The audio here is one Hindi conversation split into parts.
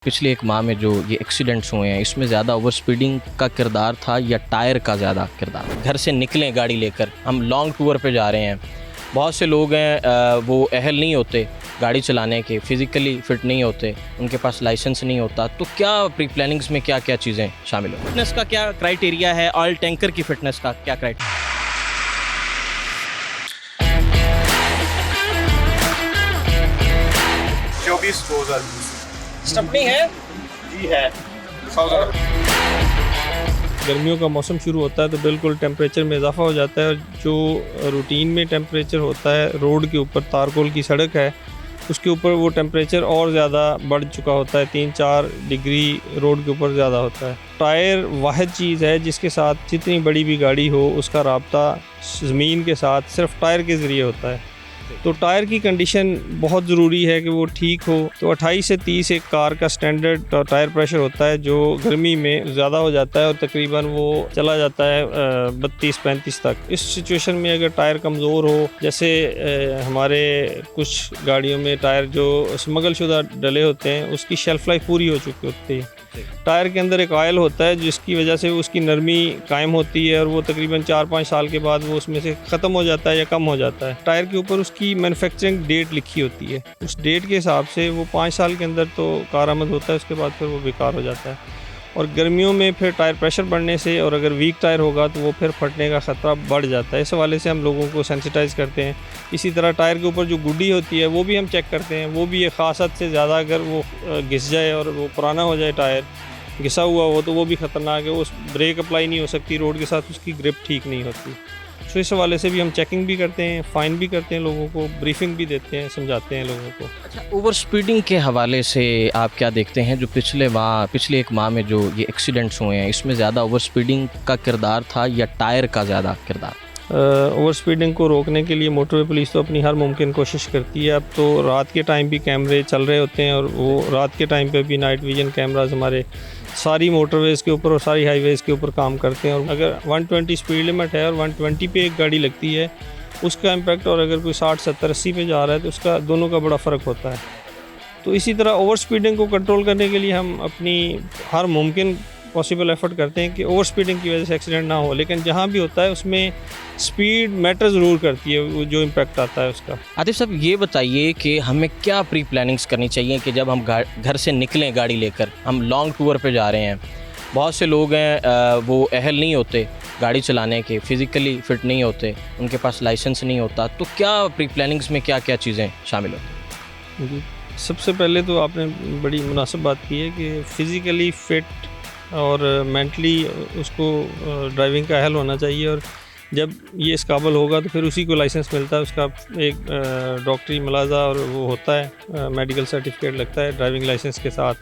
पिछले एक माह में जो ये एक्सीडेंट्स हुए हैं इसमें ज़्यादा ओवर स्पीडिंग का किरदार था या टायर का ज़्यादा किरदार? घर से निकलें गाड़ी लेकर, हम लॉन्ग टूर पे जा रहे हैं, बहुत से लोग हैं वो अहल नहीं होते गाड़ी चलाने के, फिज़िकली फ़िट नहीं होते, उनके पास लाइसेंस नहीं होता, तो क्या प्री प्लानिंग्स में क्या क्या चीज़ें शामिल हो? फिटनेस का क्या क्राइटेरिया है? ऑयल टैंकर की फ़िटनेस का क्या क्राइटेरिया? स्टपनी है जी है। गर्मियों का मौसम शुरू होता है तो बिल्कुल टेम्परेचर में इजाफा हो जाता है और जो रूटीन में टेम्परेचर होता है रोड के ऊपर, तारकोल की सड़क है उसके ऊपर वो टेम्परेचर और ज़्यादा बढ़ चुका होता है, 3-4 डिग्री रोड के ऊपर ज़्यादा होता है। टायर वाहिद चीज़ है जिसके साथ जितनी बड़ी भी गाड़ी हो उसका राब्ता ज़मीन के साथ सिर्फ टायर के ज़रिए होता है। तो टायर की कंडीशन बहुत ज़रूरी है कि वो ठीक हो। तो 28 से 30 एक कार का स्टैंडर्ड टायर प्रेशर होता है जो गर्मी में ज़्यादा हो जाता है और तकरीबन वो चला जाता है 32-35 तक। इस सिचुएशन में अगर टायर कमज़ोर हो, जैसे हमारे कुछ गाड़ियों में टायर जो स्मगल शुदा डले होते हैं उसकी शेल्फ लाइफ पूरी हो चुकी होती है। टायर के अंदर एक ऑयल होता है जिसकी वजह से उसकी नरमी कायम होती है और वो तकरीबन 4-5 साल के बाद वो उसमें से ख़त्म हो जाता है या कम हो जाता है। टायर के ऊपर उसकी मैन्युफैक्चरिंग डेट लिखी होती है, उस डेट के हिसाब से वो 5 साल के अंदर तो कारआमद होता है, उसके बाद फिर वो बेकार हो जाता है। और गर्मियों में फिर टायर प्रेशर बढ़ने से और अगर वीक टायर होगा तो वो फिर फटने का ख़तरा बढ़ जाता है। इस हवाले से हम लोगों को सेंसिटाइज़ करते हैं। इसी तरह टायर के ऊपर जो गुड्डी होती है वो भी हम चेक करते हैं, वो भी एक ख़ास हद से ज़्यादा अगर वो घिस जाए और वो पुराना हो जाए, टायर घिसा हुआ हो तो वो भी ख़तरनाक है। उस ब्रेक अप्लाई नहीं हो सकती, रोड के साथ उसकी ग्रिप ठीक नहीं होती। तो इस हवाले से भी हम चेकिंग भी करते हैं, फ़ाइन भी करते हैं, लोगों को ब्रीफिंग भी देते हैं, समझाते हैं लोगों को। अच्छा, ओवर स्पीडिंग के हवाले से आप क्या देखते हैं? जो पिछले एक माह में जो ये एक्सीडेंट्स हुए हैं इसमें ज़्यादा ओवर स्पीडिंग का किरदार था या टायर का ज़्यादा किरदार? ओवर स्पीडिंग को रोकने के लिए मोटरवे पुलिस तो अपनी हर मुमकिन कोशिश करती है। अब तो रात के टाइम भी कैमरे चल रहे होते हैं और वो रात के टाइम पे भी नाइट विजन कैमराज हमारे सारी मोटरवेज़ के ऊपर और सारी हाईवेज़ के ऊपर काम करते हैं। और अगर 120 स्पीड लिमिट है और 120 पे एक गाड़ी लगती है उसका इम्पैक्ट, और अगर कोई 60, 70, 80 पे जा रहा है तो उसका दोनों का बड़ा फ़र्क होता है। तो इसी तरह ओवर स्पीडिंग को कंट्रोल करने के लिए हम अपनी हर मुमकिन पॉसिबल एफर्ट करते हैं कि ओवर स्पीडिंग की वजह से एक्सीडेंट ना हो, लेकिन जहाँ भी होता है उसमें स्पीड मैटर ज़रूर करती है, वो जो इम्पैक्ट आता है उसका। आतिफ साहब, ये बताइए कि हमें क्या प्री प्लानिंग्स करनी चाहिए कि जब हम घर से निकलें गाड़ी लेकर, हम लॉन्ग टूर पे जा रहे हैं, बहुत से लोग हैं वो अहल नहीं होते गाड़ी चलाने के, फिज़िकली फ़िट नहीं होते, उनके पास लाइसेंस नहीं होता, तो क्या प्री प्लानिंग्स में क्या क्या चीज़ें शामिल होती हैं? सबसे पहले तो आपने बड़ी मुनासिब बात की है कि फ़िज़िकली फ़िट और मेंटली उसको ड्राइविंग का अहल होना चाहिए। और जब ये इस काबिल होगा तो फिर उसी को लाइसेंस मिलता है, उसका एक डॉक्टरी मुलाजा और वो होता है, मेडिकल सर्टिफिकेट लगता है ड्राइविंग लाइसेंस के साथ।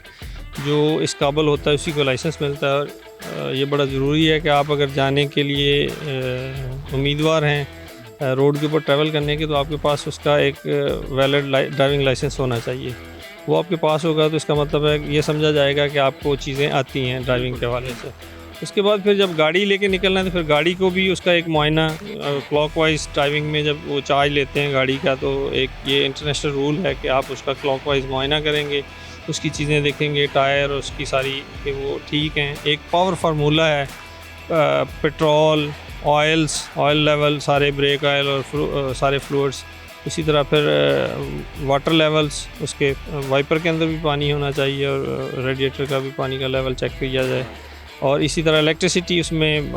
जो इस काबिल होता है उसी को लाइसेंस मिलता है। और ये बड़ा ज़रूरी है कि आप अगर जाने के लिए उम्मीदवार हैं रोड के ऊपर ट्रैवल करने के, तो आपके पास उसका एक वैलिड ड्राइविंग लाइसेंस होना चाहिए। वो आपके पास होगा तो इसका मतलब है ये समझा जाएगा कि आपको चीज़ें आती हैं ड्राइविंग के हवाले से। उसके बाद फिर जब गाड़ी लेके निकलना है तो फिर गाड़ी को भी उसका एक मुआयना, क्लॉकवाइज ड्राइविंग में जब वो चार्ज लेते हैं गाड़ी का, तो एक ये इंटरनेशनल रूल है कि आप उसका क्लॉकवाइज मुआयना करेंगे, उसकी चीज़ें देखेंगे, टायर उसकी सारी कि वो ठीक हैं। एक पावर फार्मूला है, पेट्रोल, ऑयल लेवल, सारे ब्रेक ऑयल और सारे फ्लूइड्स। इसी तरह फिर वाटर लेवल्स, उसके वाइपर के अंदर भी पानी होना चाहिए और रेडिएटर का भी पानी का लेवल चेक किया जाए। और इसी तरह इलेक्ट्रिसिटी, उसमें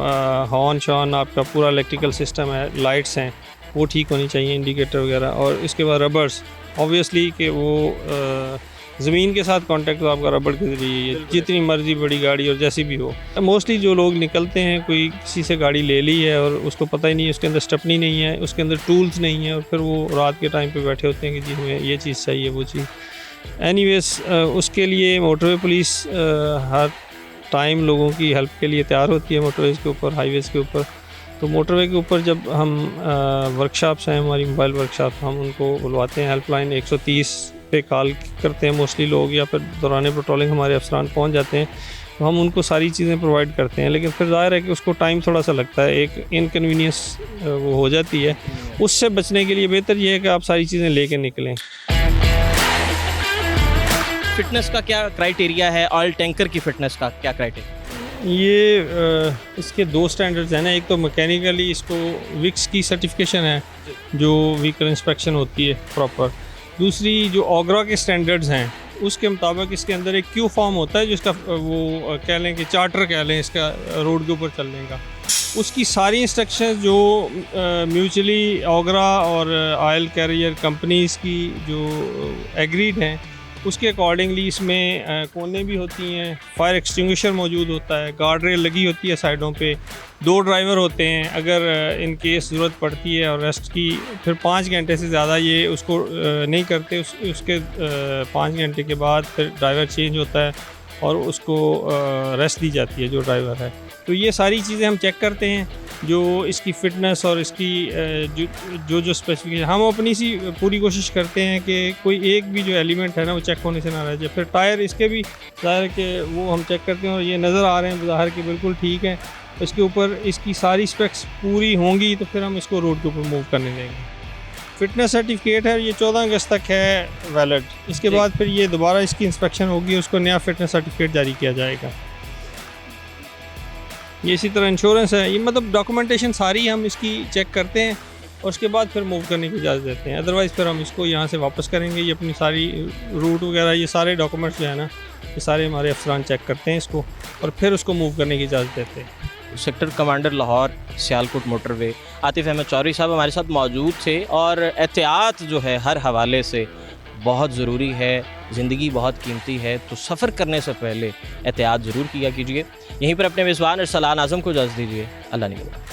हॉर्न शॉर्न आपका पूरा इलेक्ट्रिकल सिस्टम है, लाइट्स हैं वो ठीक होनी चाहिए, इंडिकेटर वगैरह। और इसके बाद रबर्स, ऑब्वियसली कि वो ज़मीन के साथ कांटेक्ट तो आपका रबड़ के ज़रिए, जितनी मर्ज़ी बड़ी गाड़ी और जैसी भी हो। मोस्टली जो लोग निकलते हैं, कोई किसी से गाड़ी ले ली है और उसको पता ही नहीं है, उसके अंदर स्टेपनी नहीं है, उसके अंदर टूल्स नहीं है, और फिर वो रात के टाइम पे बैठे होते हैं कि जी हमें ये चीज़ चाहिए, वो चीज़। एनीवेज़ उसके लिए मोटरवे पुलिस हर टाइम लोगों की हेल्प के लिए तैयार होती है मोटरवेज़ के ऊपर, हाईवेज़ के ऊपर। तो मोटरवे के ऊपर जब हम वर्कशॉप्स हैं हमारी, मोबाइल वर्कशॉप, हम उनको बुलवाते हैं, हेल्पलाइन 130 पे कॉल करते हैं मोस्टली लोग, या फिर दौरान पेट्रोलिंग हमारे अफसरान पहुंच जाते हैं, तो हम उनको सारी चीज़ें प्रोवाइड करते हैं। लेकिन फिर ज़ाहिर है कि उसको टाइम थोड़ा सा लगता है, एक इनकन्वीनियंस वो हो जाती है। उससे बचने के लिए बेहतर ये है कि आप सारी चीज़ें लेके निकलें। फिटनेस का क्या क्राइटेरिया है, ऑयल टैंकर की फिटनेस का क्या क्राइटेरिया? ये इसके दो स्टैंडर्ड्स हैं ना, एक तो मैकेनिकली इसको विक्स की सर्टिफिकेशन है जो व्हीकल इंस्पेक्शन होती है प्रॉपर, दूसरी जो ओगरा के स्टैंडर्ड्स हैं उसके मुताबिक इसके अंदर एक क्यू फॉर्म होता है जिसका वो कह लें कि चार्टर कह लें इसका रोड के ऊपर चलने का, उसकी सारी इंस्ट्रक्शंस जो म्यूचुअली ओगरा और ऑयल कैरियर कंपनीज़ की जो एग्रीड हैं उसके अकॉर्डिंगली इसमें कोने भी होती हैं, फायर एक्सटिंग्विशर मौजूद होता है, गार्ड रेल लगी होती है साइडों पे, 2 ड्राइवर होते हैं अगर इन केस ज़रूरत पड़ती है, और रेस्ट की फिर 5 घंटे से ज़्यादा ये उसको नहीं करते, उसके 5 घंटे के बाद फिर ड्राइवर चेंज होता है और उसको रेस्ट दी जाती है जो ड्राइवर है। तो ये सारी चीज़ें हम चेक करते हैं, जो इसकी फ़िटनेस और इसकी जो स्पेसिफिकेशन, हम अपनी सी पूरी कोशिश करते हैं कि कोई एक भी जो एलिमेंट है ना वो चेक होने से ना रह जाए। फिर टायर इसके भी ज़ाहिर के वो हम चेक करते हैं और ये नज़र आ रहे हैं ज़ाहिर के बिल्कुल ठीक है, इसके ऊपर इसकी सारी स्पेक्स पूरी होंगी तो फिर हम इसको रोड के ऊपर मूव करने देंगे। फिटनेस सर्टिफिकेट है, ये 14 अगस्त तक है वैलिड, इसके बाद फिर ये दोबारा इसकी इंस्पेक्शन होगी, उसको नया फिटनेस सर्टिफिकेट जारी किया जाएगा। ये इसी तरह इंश्योरेंस है, ये मतलब डॉक्यूमेंटेशन सारी हम इसकी चेक करते हैं और उसके बाद फिर मूव करने की इजाज़त देते हैं, अदरवाइज़ फिर हम इसको यहाँ से वापस करेंगे। ये अपनी सारी रूट वगैरह ये सारे डॉक्यूमेंट्स जो है ना ये सारे हमारे अफसरान चेक करते हैं इसको और फिर उसको मूव करने की इजाज़त देते हैं। Sector commander Lahore Sialkot motorway Atif Ahmed Chaudhry साहब हमारे साथ मौजूद थे, और एहतियात जो है हर हवाले से बहुत ज़रूरी है, ज़िंदगी बहुत कीमती है, तो सफ़र करने से पहले एहतियात ज़रूर किया कीजिए। यहीं पर अपने मेज़बान अरसलान आज़म को इजाज़त दीजिए। अल्लाह निगहबान।